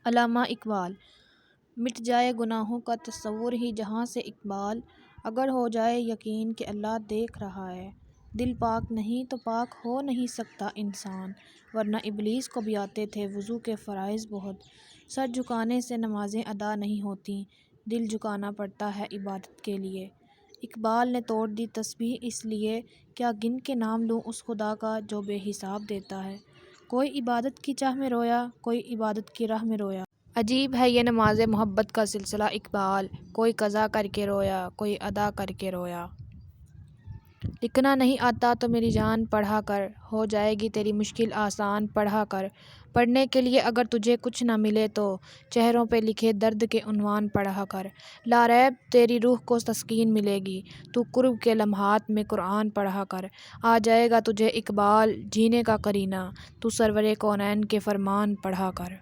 अल्लामा इकबाल। मिट जाए गुनाहों का तस्वुर ही जहाँ से इकबाल, अगर हो जाए यकीन कि अल्लाह देख रहा है। दिल पाक नहीं तो पाक हो नहीं सकता इंसान, वरना इबलीस को भी आते थे वज़ू के फ़राइज़ बहुत। सर झुकाने से नमाज़ें अदा नहीं होती, दिल झुकाना पड़ता है इबादत के लिए। इकबाल ने तोड़ दी तस्बीह इसलिए, क्या गिन के नाम लूँ उस खुदा का जो बेहिसाब देता है। कोई इबादत की चाह में रोया, कोई इबादत की राह में रोया। अजीब है ये नमाज़े मोहब्बत का सिलसिला इकबाल, कोई क़ज़ा करके रोया, कोई अदा करके रोया। लिखना नहीं आता तो मेरी जान पढ़ा कर, हो जाएगी तेरी मुश्किल आसान पढ़ा कर। पढ़ने के लिए अगर तुझे कुछ ना मिले तो चेहरों पे लिखे दर्द के उन्वान पढ़ा कर। लारैब तेरी रूह को तस्कीन मिलेगी, तू कुर्ब के लम्हात में कुरान पढ़ा कर। आ जाएगा तुझे इकबाल जीने का करीना, तू सरवरे कौनैन के फरमान पढ़ा कर।